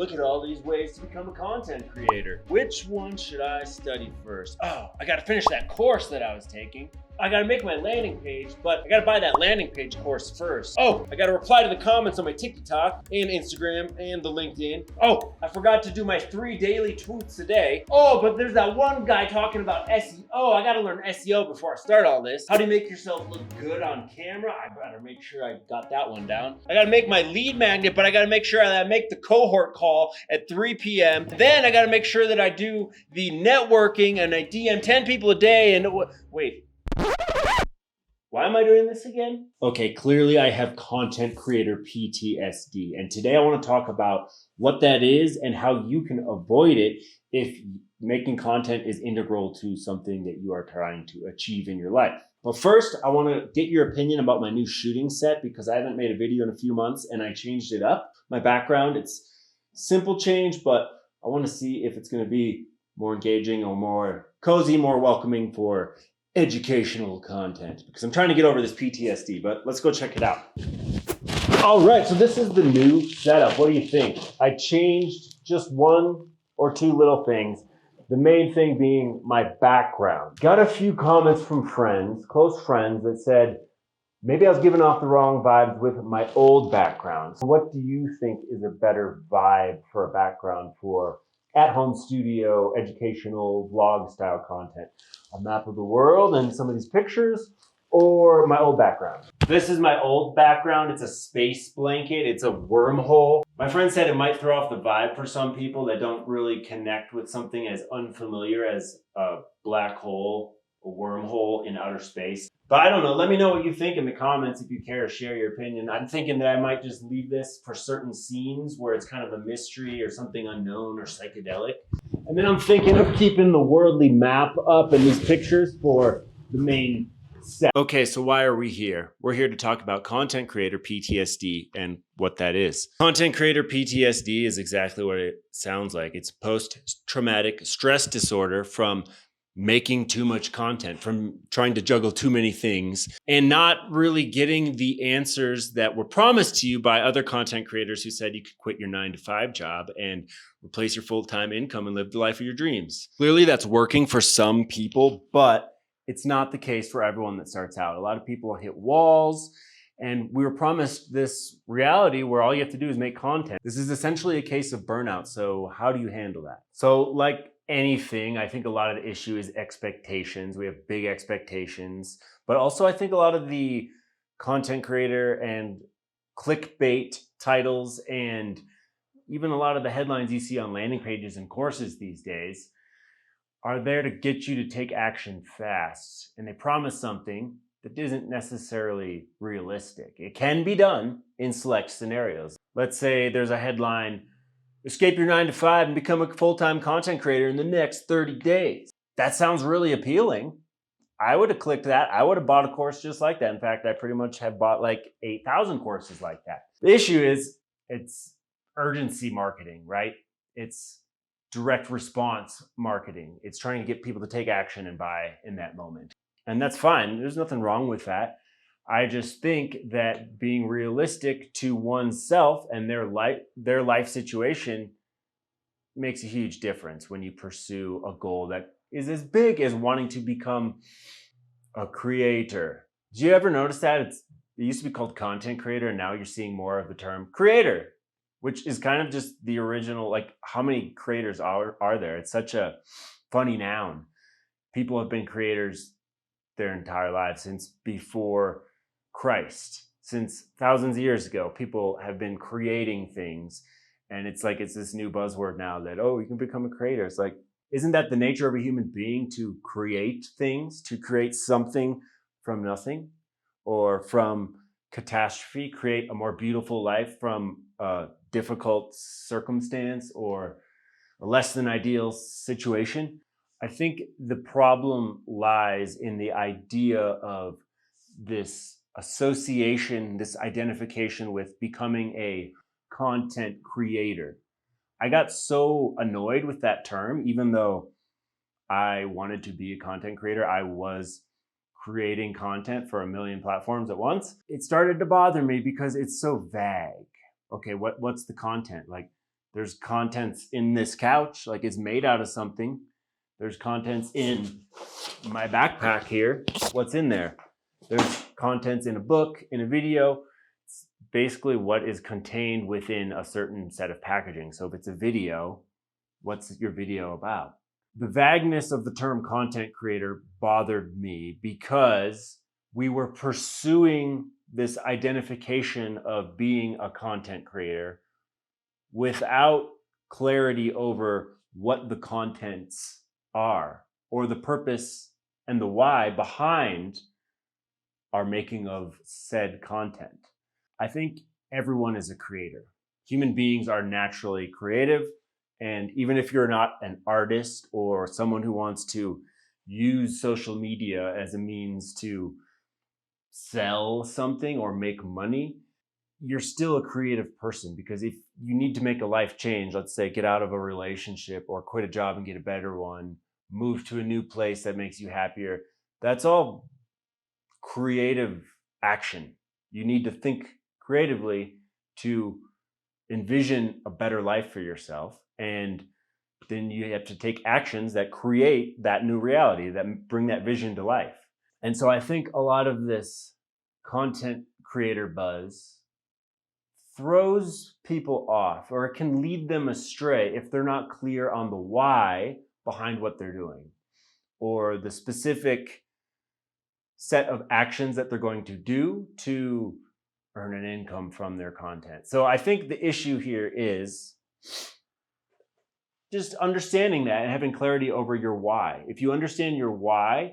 Look at all these ways to become a content creator. Which one should I study first? Oh, I gotta finish that course that I was taking. I gotta make my landing page, but I gotta buy that landing page course first. Oh, I gotta reply to the comments on my TikTok and Instagram and the LinkedIn. Oh, I forgot to do my 3 daily tweets a day. Oh, but there's that one guy talking about SEO. I gotta learn SEO before I start all this. How do you make yourself look good on camera? I better make sure I got that one down. I gotta make my lead magnet, but I gotta make sure that I make the cohort call at 3 p.m. Then I gotta make sure that I do the networking and I DM 10 people a day and wait. Why am I doing this again? Okay, clearly I have content creator PTSD. And today I want to talk about what that is and how you can avoid it if making content is integral to something that you are trying to achieve in your life. But first, I want to get your opinion about my new shooting set because I haven't made a video in a few months and I changed it up. My background, it's simple change, but I want to see if it's going to be more engaging or more cozy, more welcoming for educational content because I'm trying to get over this PTSD, but let's go check it out. All right, so this is the new setup. What do you think? I changed just one or two little things. The main thing being my background. Got a few comments from friends, close friends, that said, maybe I was giving off the wrong vibes with my old background. So what do you think is a better vibe for a background for at-home studio, educational, vlog style content? A map of the world and some of these pictures, or my old background? This is my old background. It's a space blanket. It's a wormhole. My friend said it might throw off the vibe for some people that don't really connect with something as unfamiliar as a black hole, a wormhole in outer space. But I don't know. Let me know what you think in the comments if you care to share your opinion. I'm thinking that I might just leave this for certain scenes where it's kind of a mystery or something unknown or psychedelic. And then I'm thinking of keeping the worldly map up in these pictures for the main set. Okay, so why are we here? We're here to talk about content creator PTSD and what that is. Content creator PTSD is exactly what it sounds like. It's post-traumatic stress disorder from making too much content, from trying to juggle too many things and not really getting the answers that were promised to you by other content creators who said you could quit your 9-to-5 job and replace your full-time income and live the life of your dreams. Clearly that's working for some people, but it's not the case for everyone that starts out. A lot of people hit walls, and we were promised this reality where all you have to do is make content. This is essentially a case of burnout. So how do you handle that? So like anything, I think a lot of the issue is expectations. We have big expectations, but also I think a lot of the content creator and clickbait titles and even a lot of the headlines you see on landing pages and courses these days are there to get you to take action fast. And they promise something that isn't necessarily realistic. It can be done in select scenarios. Let's say there's a headline, escape your 9-to-5 and become a full-time content creator in the next 30 days. That sounds really appealing. I would have clicked that. I would have bought a course just like that. In fact, I pretty much have bought like 8,000 courses like that. The issue is it's urgency marketing, right? It's direct response marketing. It's trying to get people to take action and buy in that moment. And that's fine. There's nothing wrong with that. I just think that being realistic to oneself and their life situation makes a huge difference when you pursue a goal that is as big as wanting to become a creator. Did you ever notice that? It used to be called content creator, and now you're seeing more of the term creator, which is kind of just the original, like how many creators are there? It's such a funny noun. People have been creators their entire lives since before Christ. Since thousands of years ago, people have been creating things. And it's like, it's this new buzzword now that, oh, you can become a creator. It's like, isn't that the nature of a human being, to create things, to create something from nothing or from catastrophe, create a more beautiful life from a difficult circumstance or a less than ideal situation? I think the problem lies in the idea of this association, this identification with becoming a content creator. I got so annoyed with that term, even though I wanted to be a content creator. I was creating content for a million platforms at once. It started to bother me because it's so vague. Okay, what's the content? Like, There's contents in this couch, like it's made out of something. There's contents in my backpack here. What's in there? There's contents in a book, in a video. It's basically what is contained within a certain set of packaging. So if it's a video, what's your video about? The vagueness of the term content creator bothered me because we were pursuing this identification of being a content creator without clarity over what the contents are or the purpose and the why behind our making of said content. I think everyone is a creator. Human beings are naturally creative. And even if you're not an artist or someone who wants to use social media as a means to sell something or make money, you're still a creative person, because if you need to make a life change, let's say get out of a relationship or quit a job and get a better one, move to a new place that makes you happier, that's all creative action. You need to think creatively to envision a better life for yourself. And then you have to take actions that create that new reality, that bring that vision to life. And so I think a lot of this content creator buzz throws people off, or it can lead them astray if they're not clear on the why behind what they're doing, or the specific set of actions that they're going to do to earn an income from their content. So I think the issue here is just understanding that and having clarity over your why. If you understand your why,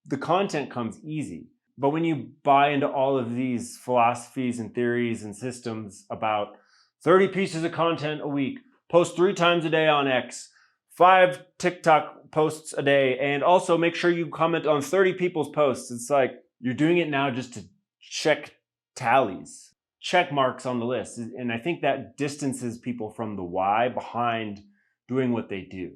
the content comes easy. But when you buy into all of these philosophies and theories and systems about 30 pieces of content a week, post 3 times a day on X, 5 TikTok posts a day, and also make sure you comment on 30 people's posts, it's like you're doing it now just to check tallies, check marks on the list. And I think that distances people from the why behind doing what they do.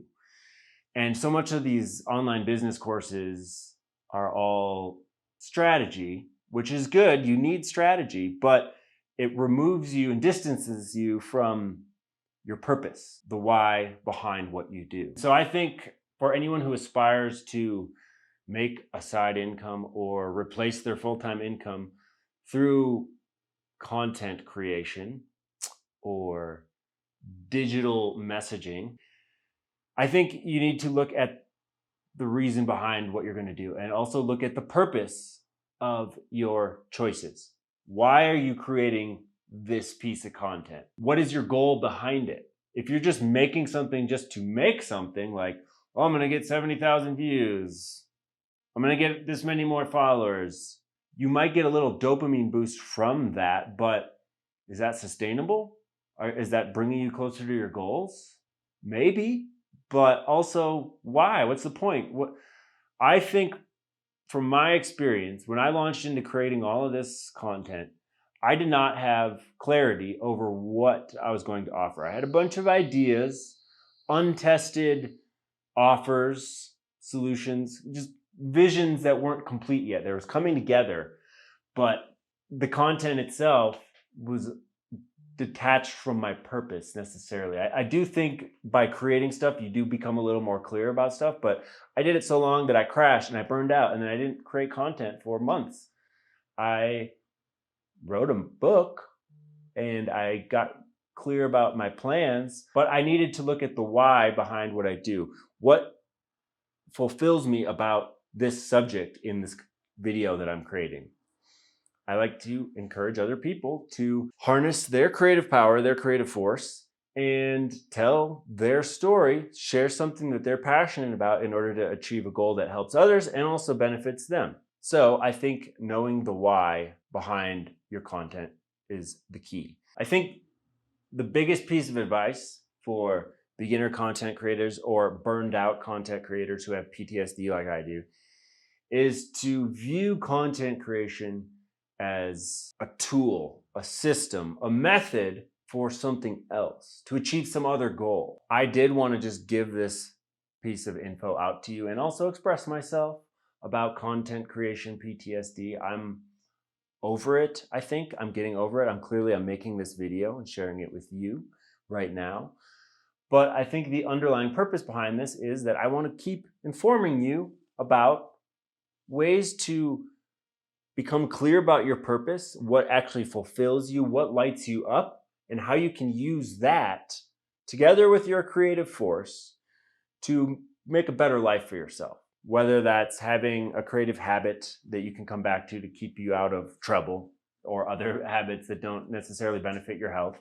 And so much of these online business courses are all strategy, which is good. You need strategy, but it removes you and distances you from your purpose, the why behind what you do. So I think for anyone who aspires to make a side income or replace their full-time income through content creation or digital messaging, I think you need to look at the reason behind what you're going to do, and also look at the purpose of your choices. Why are you creating this piece of content? What is your goal behind it? If you're just making something just to make something, like, oh, I'm going to get 70,000 views, I'm going to get this many more followers, you might get a little dopamine boost from that, but is that sustainable? Or is that bringing you closer to your goals? Maybe. But also, why? What's the point? What I think, from my experience, when I launched into creating all of this content, I did not have clarity over what I was going to offer. I had a bunch of ideas, untested offers, solutions, just visions that weren't complete yet. They was coming together, but the content itself was detached from my purpose necessarily. I do think by creating stuff, you do become a little more clear about stuff, but I did it so long that I crashed and I burned out, and then I didn't create content for months. I wrote a book and I got clear about my plans, but I needed to look at the why behind what I do. What fulfills me about this subject in this video that I'm creating? I like to encourage other people to harness their creative power, their creative force, and tell their story, share something that they're passionate about in order to achieve a goal that helps others and also benefits them. So I think knowing the why behind your content is the key. I think the biggest piece of advice for beginner content creators or burned out content creators who have PTSD like I do is to view content creation as a tool, a system, a method for something else, to achieve some other goal. I did want to just give this piece of info out to you and also express myself about content creation PTSD. I'm over it, I think. I'm getting over it. I'm making this video and sharing it with you, right now. But I think the underlying purpose behind this is that I want to keep informing you about ways to become clear about your purpose, what actually fulfills you, what lights you up, and how you can use that together with your creative force to make a better life for yourself. Whether that's having a creative habit that you can come back to keep you out of trouble, or other habits that don't necessarily benefit your health,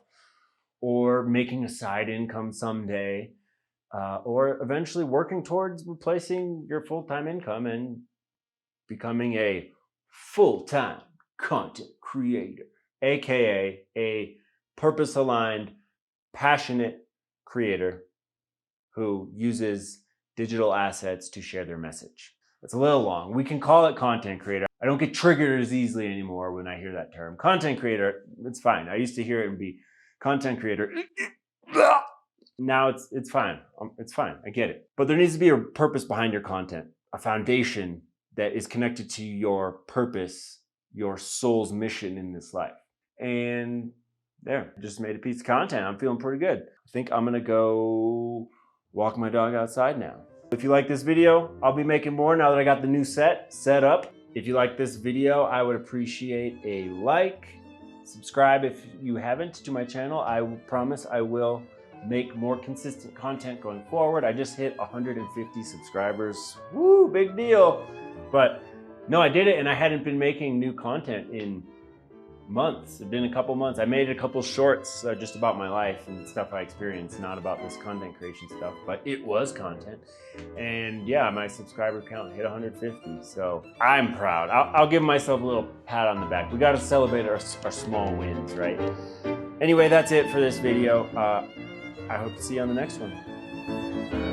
or making a side income someday, or eventually working towards replacing your full-time income and becoming a full-time content creator, aka a purpose-aligned, passionate creator who uses digital assets to share their message. It's a little long. We can call it content creator. I don't get triggered as easily anymore when I hear that term. Content creator, it's fine. I used to hear it and be content creator. Now it's fine. It's fine. I get it. But there needs to be a purpose behind your content, a foundation that is connected to your purpose, your soul's mission in this life. And there, just made a piece of content. I'm feeling pretty good. I think I'm gonna go walk my dog outside now. If you like this video, I'll be making more now that I got the new set up. If you like this video, I would appreciate a like. Subscribe if you haven't to my channel. I promise I will make more consistent content going forward. I just hit 150 subscribers. Woo, big deal. But no, I did it, and I hadn't been making new content in months. It's been a couple months. I made a couple shorts just about my life and stuff I experienced, not about this content creation stuff, but it was content. And yeah, my subscriber count hit 150. So I'm proud. I'll give myself a little pat on the back. We got to celebrate our small wins, right? Anyway, that's it for this video. I hope to see you on the next one.